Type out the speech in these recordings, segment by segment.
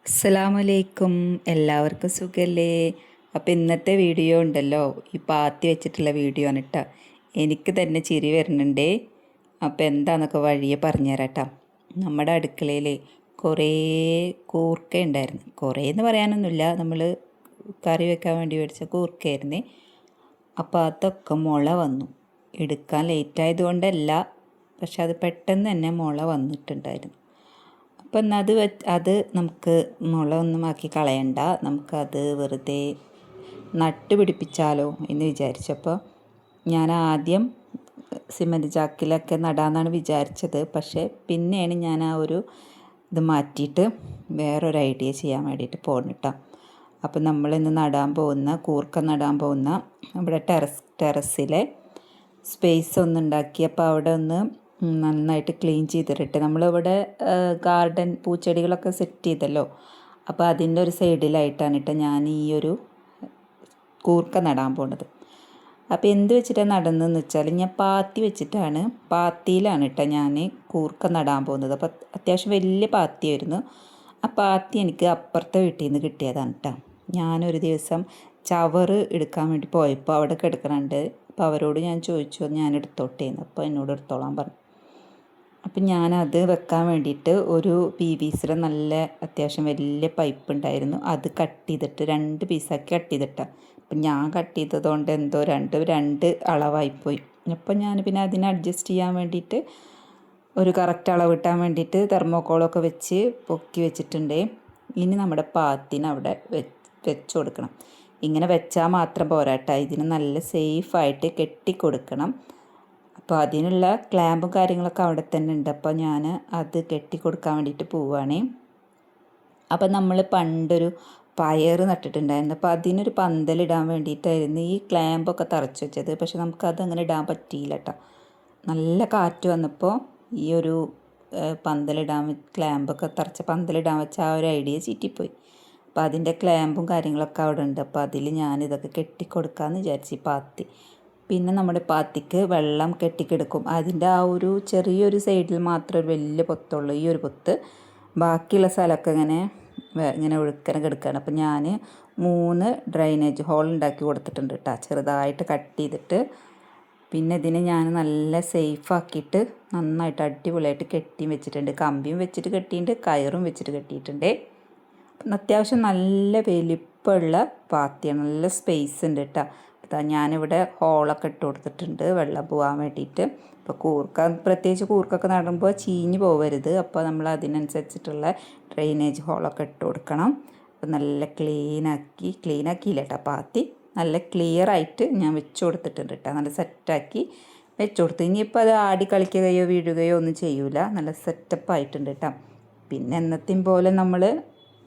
അസ്സലാമലൈക്കും. എല്ലാവർക്കും സുഖല്ലേ? അപ്പോൾ ഇന്നത്തെ വീഡിയോ ഉണ്ടല്ലോ, ഈ പാത്തി വെച്ചിട്ടുള്ള വീഡിയോ ആണ് കേട്ടോ. എനിക്ക് തന്നെ ചിരി വരുന്നുണ്ടേ. അപ്പോൾ എന്താണെന്നൊക്കെ വഴിയെ പറഞ്ഞുതരാം കേട്ടോ. നമ്മുടെ അടുക്കളയിൽ കുറേ കൂർക്ക ഉണ്ടായിരുന്നു. കുറേ എന്ന് പറയാനൊന്നുമില്ല, നമ്മൾ കറി വെക്കാൻ വേണ്ടി മേടിച്ച കൂർക്കയായിരുന്നു. അപ്പോൾ അതൊക്കെ മുള വന്നു. എടുക്കാൻ ലേറ്റായതുകൊണ്ടല്ല, പക്ഷെ അത് പെട്ടെന്ന് തന്നെ മുള വന്നിട്ടുണ്ടായിരുന്നു. അപ്പം എന്നാൽ അത് നമുക്ക് മുള ഒന്നും ആക്കി കളയണ്ട, നമുക്കത് വെറുതെ നട്ട് പിടിപ്പിച്ചാലോ എന്ന് വിചാരിച്ചപ്പോൾ ഞാൻ ആദ്യം സിമൻറ്റ് ചാക്കിലൊക്കെ നടാമെന്നാണ് വിചാരിച്ചത്. പക്ഷേ പിന്നെയാണ് ഞാൻ ആ ഒരു ഇത് മാറ്റിയിട്ട് വേറൊരു ഐഡിയ ചെയ്യാൻ വേണ്ടിയിട്ട് പോന്നിട്ടാ. അപ്പം നമ്മളിന്ന് കൂർക്ക നടാൻ പോകുന്ന നമ്മുടെ ടെറസിലെ സ്പേസ് ഒന്നുണ്ടാക്കി. അപ്പോൾ അവിടെ ഒന്ന് നന്നായിട്ട് ക്ലീൻ ചെയ്തിട്ട് നമ്മളിവിടെ ഗാർഡൻ പൂച്ചെടികളൊക്കെ സെറ്റ് ചെയ്തല്ലോ. അപ്പോൾ അതിൻ്റെ ഒരു സൈഡിലായിട്ടാണ് ഞാൻ ഈ ഒരു കൂർക്ക നടാൻ പോണത്. അപ്പോൾ എന്ത് വെച്ചിട്ടാണ് നടന്നതെന്ന് വെച്ചാൽ ഞാൻ പാത്തിയിലാണ് ഞാൻ കൂർക്ക നടാൻ പോകുന്നത്. അപ്പോൾ അത്യാവശ്യം വലിയ പാത്തിയായിരുന്നു. ആ പാത്തി എനിക്ക് അപ്പുറത്തെ വീട്ടിൽ നിന്ന് കിട്ടിയതാണ് കേട്ടോ. ഞാനൊരു ദിവസം ചവറ് എടുക്കാൻ വേണ്ടി പോയപ്പോൾ അവിടെ കിടക്കുന്നുണ്ട്. അപ്പോൾ അവരോട് ഞാൻ ചോദിച്ചു, ഞാൻ എടുത്തോട്ടേന്ന്. അപ്പോൾ എന്നോട് എടുത്തോളാൻ പറഞ്ഞു. അപ്പം ഞാനത് വെക്കാൻ വേണ്ടിയിട്ട് ഒരു PVCയുടെ നല്ല അത്യാവശ്യം വലിയ പൈപ്പ് ഉണ്ടായിരുന്നു. അത് കട്ട് ചെയ്തിട്ട് 2 പീസാക്കി കട്ട് ചെയ്തിട്ടാണ്. അപ്പം ഞാൻ കട്ട് ചെയ്തതുകൊണ്ട് എന്തോ രണ്ട് അളവായിപ്പോയി. അപ്പം ഞാൻ പിന്നെ അതിനെ അഡ്ജസ്റ്റ് ചെയ്യാൻ വേണ്ടിയിട്ട് ഒരു കറക്റ്റ് അളവ് കിട്ടാൻ വേണ്ടിയിട്ട് തെർമോക്കോളൊക്കെ വെച്ച് പൊക്കി വെച്ചിട്ടുണ്ട്. ഇനി നമ്മുടെ പാത്തിന് അവിടെ വെച്ച് കൊടുക്കണം. ഇങ്ങനെ വെച്ചാൽ മാത്രം പോരാട്ടോ, ഇതിന് നല്ല സേഫായിട്ട് കെട്ടിക്കൊടുക്കണം. അപ്പോൾ അതിനുള്ള ക്ലാമ്പും കാര്യങ്ങളൊക്കെ അവിടെ തന്നെ ഉണ്ട്. അപ്പോൾ ഞാൻ അത് കെട്ടിക്കൊടുക്കാൻ വേണ്ടിയിട്ട് പോവുകയാണേ. അപ്പം നമ്മൾ പണ്ടൊരു പയർ നട്ടിട്ടുണ്ടായിരുന്നു. അപ്പോൾ അതിനൊരു പന്തലിടാൻ വേണ്ടിയിട്ടായിരുന്നു ഈ ക്ലാമ്പൊക്കെ തറച്ച് വെച്ചത്. പക്ഷെ നമുക്കതങ്ങനെ ഇടാൻ പറ്റിയില്ല കേട്ടോ. നല്ല കാറ്റ് വന്നപ്പോൾ ഈ ഒരു ക്ലാമ്പൊക്കെ തറച്ച പന്തലിടാൻ വെച്ച ആ ഒരു ഐഡിയ ചീറ്റിപ്പോയി. അപ്പോൾ അതിൻ്റെ ക്ലാമ്പും കാര്യങ്ങളൊക്കെ അവിടെ ഉണ്ട്. അപ്പോൾ അതിൽ ഞാനിതൊക്കെ കെട്ടിക്കൊടുക്കാമെന്ന് വിചാരിച്ചു ഈ പാത്തി. പിന്നെ നമ്മുടെ പാത്തിക്ക് വെള്ളം കെട്ടിക്കെടുക്കും. അതിൻ്റെ ആ ഒരു ചെറിയൊരു സൈഡിൽ മാത്രമേ വലിയ പൊത്തുള്ളൂ, ഈ ഒരു പൊത്ത്. ബാക്കിയുള്ള സ്ഥലമൊക്കെ ഇങ്ങനെ ഒഴുക്കനെ കിടക്കുകയാണ്. അപ്പം ഞാൻ 3 ഡ്രൈനേജ് ഹോൾ ഉണ്ടാക്കി കൊടുത്തിട്ടുണ്ട് കേട്ടോ, ചെറുതായിട്ട് കട്ട് ചെയ്തിട്ട്. പിന്നെ ഇതിനെ ഞാൻ നല്ല സേഫാക്കിയിട്ട് നന്നായിട്ട് അടിപൊളിയായിട്ട് കെട്ടിയും വെച്ചിട്ടുണ്ട്. കമ്പിയും വെച്ചിട്ട് കെട്ടിയിട്ടുണ്ട്, കയറും വെച്ചിട്ട് കെട്ടിയിട്ടുണ്ട്. അത്യാവശ്യം നല്ല വലിപ്പമുള്ള പാത്തിയാണ്, നല്ല സ്പേസ് ഉണ്ട് കേട്ടോ. ഞാനിവിടെ ഹോളൊക്കെ ഇട്ട് കൊടുത്തിട്ടുണ്ട് വെള്ളം പോകാൻ വേണ്ടിയിട്ട്. ഇപ്പോൾ പ്രത്യേകിച്ച് കൂർക്കൊക്കെ നടുമ്പോൾ ചീഞ്ഞ് പോകരുത്. അപ്പോൾ നമ്മൾ അതിനനുസരിച്ചിട്ടുള്ള ഡ്രെയിനേജ് ഹോളൊക്കെ ഇട്ട് കൊടുക്കണം. അപ്പോൾ നല്ല ക്ലീനാക്കിയില്ല കേട്ടോ, പാത്തി നല്ല ക്ലിയറായിട്ട് ഞാൻ വെച്ച് കൊടുത്തിട്ടുണ്ട് കേട്ടോ. നല്ല സെറ്റാക്കി വെച്ച് കൊടുത്തു. ഇനിയിപ്പോൾ അത് ആടി കളിക്കുകയോ വീഴുകയോ ഒന്നും ചെയ്യൂല, നല്ല സെറ്റപ്പായിട്ടുണ്ട് കേട്ടോ. പിന്നെ എന്നത്തെയും പോലെ നമ്മൾ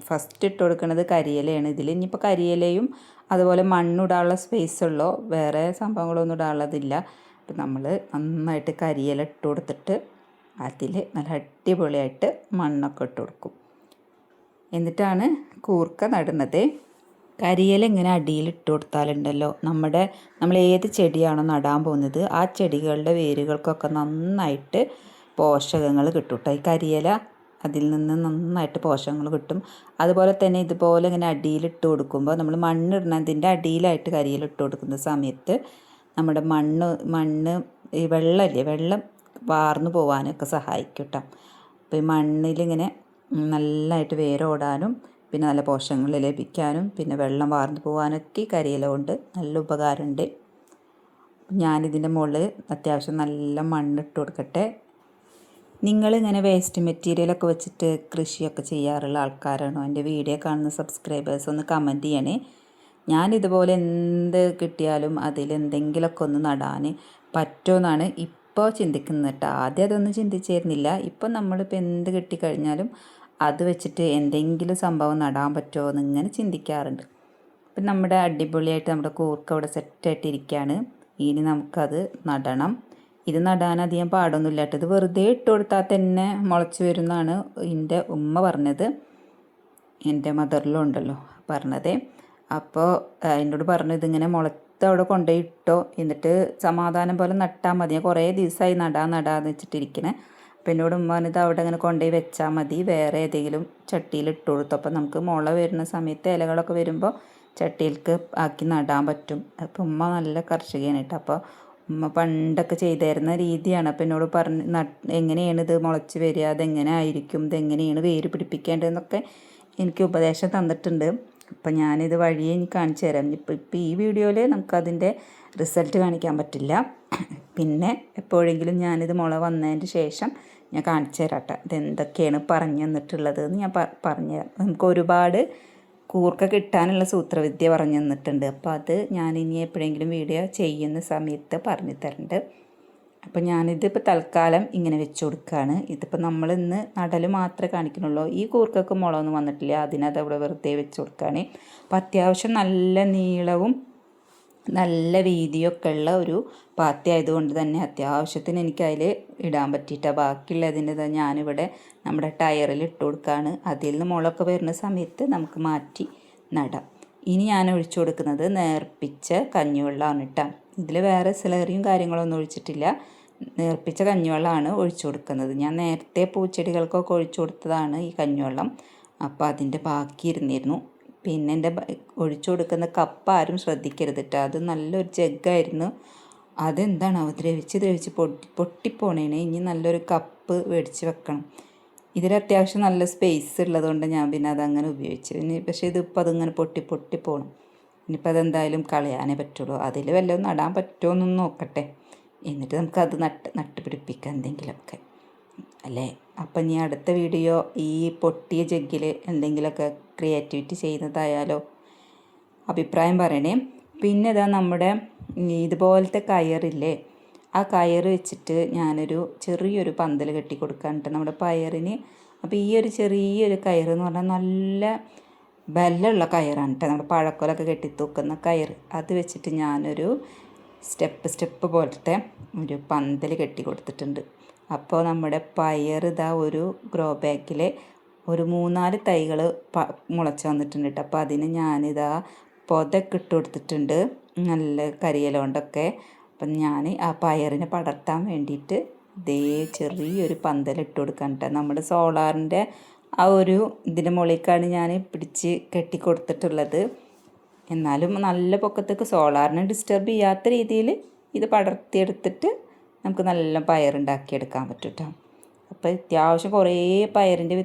ഫസ്റ്റ് ഇട്ട് കൊടുക്കുന്നത് കരിയിലയാണ്. ഇതിൽ ഇനിയിപ്പോൾ കരിയിലയും അതുപോലെ മണ്ണിടാനുള്ള സ്പേസുള്ളോ, വേറെ സംഭവങ്ങളൊന്നും ഇടാനുള്ളതില്ല. അപ്പം നമ്മൾ നന്നായിട്ട് കരിയില ഇട്ട് കൊടുത്തിട്ട് അതിൽ നല്ല അടിപൊളിയായിട്ട് മണ്ണൊക്കെ ഇട്ട് കൊടുക്കും. എന്നിട്ടാണ് കൂർക്ക നടുന്നത്. കരിയില ഇങ്ങനെ അടിയിൽ ഇട്ട് കൊടുത്താലുണ്ടല്ലോ, നമ്മൾ ഏത് ചെടിയാണോ നടാൻ പോകുന്നത് ആ ചെടികളുടെ വേരുകൾക്കൊക്കെ നന്നായിട്ട് പോഷകങ്ങൾ കിട്ടും കേട്ടോ. ഈ കരിയില അതിൽ നിന്ന് നന്നായിട്ട് പോഷകങ്ങൾ കിട്ടും. അതുപോലെ തന്നെ ഇതുപോലെ ഇങ്ങനെ അടിയിലിട്ട് കൊടുക്കുമ്പോൾ നമ്മൾ മണ്ണിടുന്നതിൻ്റെ അടിയിലായിട്ട് കരിയില ഇട്ട് കൊടുക്കുന്ന സമയത്ത് നമ്മുടെ മണ്ണ് ഈ വെള്ളം വാർന്നു പോകാനൊക്കെ സഹായിക്കും കേട്ടോ. അപ്പോൾ ഈ മണ്ണിലിങ്ങനെ നല്ലതായിട്ട് വേരോടാനും പിന്നെ നല്ല പോഷകങ്ങൾ ലഭിക്കാനും പിന്നെ വെള്ളം വാർന്നു പോകാനൊക്കെ ഈ കരിയില കൊണ്ട് നല്ല ഉപകാരമുണ്ട്. ഞാനിതിൻ്റെ മുകളിൽ അത്യാവശ്യം നല്ല മണ്ണിട്ട് കൊടുക്കട്ടെ. നിങ്ങളിങ്ങനെ വേസ്റ്റ് മെറ്റീരിയലൊക്കെ വെച്ചിട്ട് കൃഷിയൊക്കെ ചെയ്യാറുള്ള ആൾക്കാരാണോ? എൻ്റെ വീഡിയോ കാണുന്ന സബ്സ്ക്രൈബേഴ്സ് ഒന്ന് കമൻറ്റ് ചെയ്യണേ. ഞാനിതുപോലെ എന്ത് കിട്ടിയാലും അതിലെന്തെങ്കിലുമൊക്കെ ഒന്ന് നടാൻ പറ്റുമെന്നാണ് ഇപ്പോൾ ചിന്തിക്കുന്നത് കേട്ടോ. ആദ്യം അതൊന്നും ചിന്തിച്ചിരുന്നില്ല. ഇപ്പം നമ്മളിപ്പോൾ എന്ത് കിട്ടിക്കഴിഞ്ഞാലും അത് വെച്ചിട്ട് എന്തെങ്കിലും സംഭവം നടാൻ പറ്റുമോ എന്ന് ഇങ്ങനെ ചിന്തിക്കാറുണ്ട്. അപ്പം നമ്മുടെ അടിപൊളിയായിട്ട് നമ്മുടെ കൂർക്ക അവിടെ സെറ്റായിട്ടിരിക്കുകയാണ്. ഇനി നമുക്കത് നടണം. ഇത് നടാൻ അധികം പാടൊന്നുമില്ല കേട്ടോ. ഇത് വെറുതെ ഇട്ട് കൊടുത്താൽ തന്നെ മുളച്ച് വരുമെന്നാണ് എൻ്റെ ഉമ്മ പറഞ്ഞത്, എൻ്റെ മദറിലും ഉണ്ടല്ലോ പറഞ്ഞത്. അപ്പോൾ എന്നോട് പറഞ്ഞു ഇതിങ്ങനെ മുളത്ത് അവിടെ കൊണ്ടുപോയി ഇട്ടോ, എന്നിട്ട് സമാധാനം പോലെ നട്ടാൽ മതി. കുറേ ദിവസമായി നടാന്ന് വെച്ചിട്ടിരിക്കണേ. അപ്പം എന്നോട് ഉമ്മ ഇത് അവിടെ അങ്ങനെ കൊണ്ടുപോയി വെച്ചാൽ മതി, വേറെ ഏതെങ്കിലും ചട്ടിയിൽ ഇട്ട് കൊടുത്തു. അപ്പോൾ നമുക്ക് മുള വരുന്ന സമയത്ത് ഇലകളൊക്കെ വരുമ്പോൾ ചട്ടിയിലേക്ക് ആക്കി നടാൻ പറ്റും. അപ്പോൾ ഉമ്മ നല്ല കർഷകയാണ് കേട്ടോ. അപ്പോൾ ഉമ്മ പണ്ടൊക്കെ ചെയ്തിരുന്ന രീതിയാണ്. അപ്പോൾ എന്നോട് പറഞ്ഞ് എങ്ങനെയാണ് ഇത് മുളച്ച് വരിക, അതെങ്ങനെ ആയിരിക്കും, ഇതെങ്ങനെയാണ് വേര് പിടിപ്പിക്കേണ്ടതെന്നൊക്കെ എനിക്ക് ഉപദേശം തന്നിട്ടുണ്ട്. അപ്പം ഞാനിത് വഴിയെ എനിക്ക് കാണിച്ചു തരാം. ഇപ്പോൾ ഈ വീഡിയോയിൽ നമുക്കതിൻ്റെ റിസൾട്ട് കാണിക്കാൻ പറ്റില്ല. പിന്നെ എപ്പോഴെങ്കിലും ഞാനിത് മുള വന്നതിന് ശേഷം ഞാൻ കാണിച്ചു തരാം കേട്ടോ, ഇതെന്തൊക്കെയാണ് പറഞ്ഞു തന്നിട്ടുള്ളത് എന്ന് ഞാൻ പറഞ്ഞു തരാം. നമുക്ക് ഒരുപാട് കൂർക്ക കിട്ടാനുള്ള സൂത്രവിദ്യ പറഞ്ഞു തന്നിട്ടുണ്ട്. അപ്പോൾ അത് ഞാൻ ഇനി എപ്പോഴെങ്കിലും വീഡിയോ ചെയ്യുന്ന സമയത്ത് പറഞ്ഞു തരുന്നുണ്ട്. അപ്പോൾ ഞാനിതിപ്പോൾ തൽക്കാലം ഇങ്ങനെ വെച്ച് കൊടുക്കുകയാണ്. ഇതിപ്പോൾ നമ്മളിന്ന് നടൽ മാത്രമേ കാണിക്കുന്നുള്ളൂ. ഈ കൂർക്കൊക്കെ മുളകൊന്നും വന്നിട്ടില്ല, അതിനത് അവിടെ വെറുതെ വെച്ച് കൊടുക്കുകയാണ്. അപ്പോൾ അത്യാവശ്യം നല്ല നീളവും നല്ല വീതിയൊക്കെ ഉള്ള ഒരു പാത്തി ആയതുകൊണ്ട് തന്നെ അത്യാവശ്യത്തിന് എനിക്കതിൽ ഇടാൻ പറ്റിയിട്ടാണ്. ബാക്കിയുള്ളതിൻ്റെ ഞാനിവിടെ നമ്മുടെ ടയറിൽ ഇട്ട് കൊടുക്കുകയാണ്. അതിൽ നിന്ന് മുളകൊക്കെ വരുന്ന സമയത്ത് നമുക്ക് മാറ്റി നടാം. ഇനി ഞാൻ ഒഴിച്ചു കൊടുക്കുന്നത് നേർപ്പിച്ച കഞ്ഞിവെള്ളമാണ് കേട്ടോ. ഇതിൽ വേറെ സ്ലറിയും കാര്യങ്ങളൊന്നും ഒഴിച്ചിട്ടില്ല, നേർപ്പിച്ച കഞ്ഞിവെള്ളമാണ് ഒഴിച്ചു കൊടുക്കുന്നത്. ഞാൻ നേരത്തെ പൂച്ചെടികൾക്കൊക്കെ ഒഴിച്ചു കൊടുത്തതാണ് ഈ കഞ്ഞിവെള്ളം. അപ്പോൾ അതിൻ്റെ ബാക്കി ഇരുന്നിരുന്നു. പിന്നെ എൻ്റെ ഒഴിച്ചു കൊടുക്കുന്ന കപ്പ് ആരും ശ്രദ്ധിക്കരുത് കേട്ടോ, അത് നല്ലൊരു ജഗ്ഗായിരുന്നു. അതെന്താണ് ദ്രവിച്ച് പൊട്ടിപ്പോണേനെ. ഇനി നല്ലൊരു കപ്പ് മേടിച്ച് വെക്കണം. ഇതിലത്യാവശ്യം നല്ല സ്പേസ് ഉള്ളതുകൊണ്ട് ഞാൻ പിന്നെ അതങ്ങനെ ഉപയോഗിച്ചു. പക്ഷേ ഇതിപ്പോൾ അതിങ്ങനെ പൊട്ടി പോകണം. ഇനിയിപ്പോൾ അതെന്തായാലും കളയാനേ പറ്റുള്ളൂ. അതിൽ വല്ലതും നടാൻ പറ്റുമോ എന്നൊന്ന് നോക്കട്ടെ, എന്നിട്ട് നമുക്കത് നട്ട് പിടിപ്പിക്കാം എന്തെങ്കിലുമൊക്കെ അല്ലേ. അപ്പം ഇനി അടുത്ത വീഡിയോ ഈ പൊട്ടിയ ജഗ്ഗിൽ എന്തെങ്കിലുമൊക്കെ ക്രിയേറ്റിവിറ്റി ചെയ്യുന്നതായാലോ അഭിപ്രായം പറയണേ. പിന്നെ ഇതാ നമ്മുടെ ഇതുപോലത്തെ കയറില്ലേ, ആ കയറ് വെച്ചിട്ട് ഞാനൊരു ചെറിയൊരു പന്തൽ കെട്ടി കൊടുക്കാനുണ്ട് നമ്മുടെ പയറിന്. അപ്പോൾ ഈ ഒരു ചെറിയൊരു കയറ് എന്ന് പറഞ്ഞാൽ നല്ല ബലമുള്ള കയറാണ് കേട്ടോ, നമ്മുടെ പഴക്കൊലൊക്കെ കെട്ടി തൂക്കുന്ന കയറ്. അത് വെച്ചിട്ട് ഞാനൊരു സ്റ്റെപ്പ് പോലത്തെ ഒരു പന്തൽ കെട്ടി കൊടുത്തിട്ടുണ്ട്. അപ്പോൾ നമ്മുടെ പയർ ഇതാ ഒരു ഗ്രോ ബാഗിൽ ഒരു 3-4 തൈകൾ മുളച്ച് വന്നിട്ടുണ്ട് കേട്ടോ. അപ്പോൾ അതിന് ഞാനിതാ പൊതൊക്കെ ഇട്ട് കൊടുത്തിട്ടുണ്ട്, നല്ല കരിയില കൊണ്ടൊക്കെ. അപ്പം ഞാൻ ആ പയറിനെ പടർത്താൻ വേണ്ടിയിട്ട് ഇതേ ചെറിയൊരു പന്തൽ ഇട്ട് കൊടുക്കാൻ കേട്ടോ. നമ്മുടെ സോളാറിൻ്റെ ആ ഒരു ഇതിൻ്റെ മുകളിലേക്കാണ് ഞാൻ പിടിച്ച് കെട്ടി കൊടുത്തിട്ടുള്ളത്. എന്നാലും നല്ല പൊക്കത്തേക്ക് സോളാറിനെ ഡിസ്റ്റർബ് ചെയ്യാത്ത രീതിയിൽ ഇത് പടർത്തിയെടുത്തിട്ട് നമുക്ക് നല്ല പയറുണ്ടാക്കിയെടുക്കാൻ പറ്റും കേട്ടോ. അപ്പോൾ അത്യാവശ്യം കുറേ പയറിൻ്റെ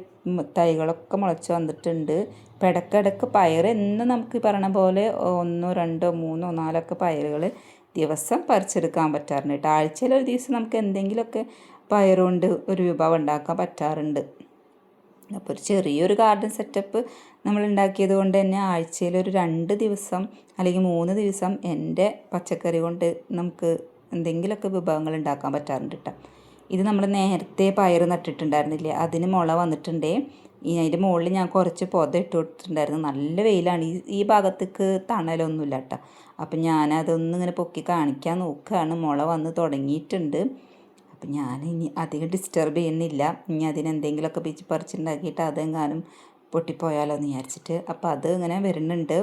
തൈകളൊക്കെ മുളച്ച് വന്നിട്ടുണ്ട്. ഇപ്പം ഇടയ്ക്കിടയ്ക്ക് പയർ എന്ന് നമുക്ക് പറയണ പോലെ 1, 2, 3, 4 പയറുകൾ ദിവസം പറിച്ചെടുക്കാൻ പറ്റാറുണ്ട് കേട്ടോ. ആഴ്ചയിൽ ഒരു ദിവസം നമുക്ക് എന്തെങ്കിലുമൊക്കെ പയറുകൊണ്ട് ഒരു വിഭവം ഉണ്ടാക്കാൻ പറ്റാറുണ്ട്. അപ്പോൾ ഒരു ചെറിയൊരു ഗാർഡൻ സെറ്റപ്പ് നമ്മൾ ഉണ്ടാക്കിയത് കൊണ്ട് തന്നെ ആഴ്ചയിൽ ഒരു 2 ദിവസം അല്ലെങ്കിൽ 3 ദിവസം എൻ്റെ പച്ചക്കറി കൊണ്ട് നമുക്ക് എന്തെങ്കിലുമൊക്കെ വിഭവങ്ങൾ ഉണ്ടാക്കാൻ പറ്റാറുണ്ട് കേട്ടോ. ഇത് നമ്മൾ നേരത്തെ പയർ നട്ടിട്ടുണ്ടായിരുന്നില്ലേ, അതിന് മുള വന്നിട്ടുണ്ടേ. അതിൻ്റെ മുകളിൽ ഞാൻ കുറച്ച് പൊത ഇട്ട് കൊടുത്തിട്ടുണ്ടായിരുന്നു. നല്ല വെയിലാണ്, ഈ ഭാഗത്തേക്ക് തണലൊന്നുമില്ല കേട്ടോ. അപ്പം ഞാനതൊന്നിങ്ങനെ പൊക്കി കാണിക്കാൻ നോക്കുകയാണ്. മുള വന്ന് തുടങ്ങിയിട്ടുണ്ട്. അപ്പം ഞാൻ ഇനി അധികം ഡിസ്റ്റർബ് ചെയ്യുന്നില്ല. ഇനി അതിനെന്തെങ്കിലുമൊക്കെ പിച്ച് പറിച്ചുണ്ടാക്കിയിട്ട് അതെങ്ങാനും പൊട്ടിപ്പോയാലോ എന്ന് വിചാരിച്ചിട്ട്. അപ്പോൾ അത് ഇങ്ങനെ വരുന്നുണ്ട്.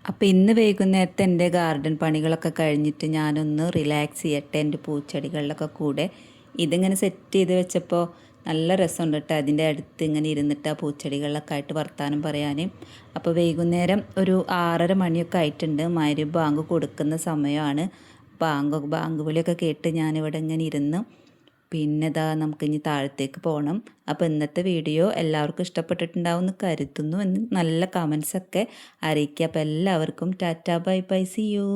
അപ്പോൾ ഇന്ന് വൈകുന്നേരത്തെ എൻ്റെ ഗാർഡൻ പണികളൊക്കെ കഴിഞ്ഞിട്ട് ഞാനൊന്ന് റിലാക്സ് ചെയ്യട്ടെ എൻ്റെ പൂച്ചെടികളിലൊക്കെ കൂടെ. ഇതിങ്ങനെ സെറ്റ് ചെയ്ത് വെച്ചപ്പോൾ നല്ല രസമുണ്ട് കേട്ടോ. അതിൻ്റെ അടുത്ത് ഇങ്ങനെ ഇരുന്നിട്ട് ആ പൂച്ചെടികളിലൊക്കെ ആയിട്ട് വർത്താനം പറയാൻ. അപ്പോൾ വൈകുന്നേരം ഒരു 6:30 മണിയൊക്കെ ആയിട്ടുണ്ട്. മഗ്‌രിബ് ബാങ്ക് കൊടുക്കുന്ന സമയമാണ്. ബാങ്ക് വിളിയൊക്കെ കേട്ട് ഞാനിവിടെ ഇങ്ങനെ ഇരുന്ന് പിന്നെ ഇതാ നമുക്കിനി താഴത്തേക്ക് പോകണം. അപ്പോൾ ഇന്നത്തെ വീഡിയോ എല്ലാവർക്കും ഇഷ്ടപ്പെട്ടിട്ടുണ്ടാവും എന്ന് കരുതുന്നു. നല്ല കമൻസൊക്കെ അറിയിക്കുക. അപ്പോൾ എല്ലാവർക്കും tata bye bye, see U.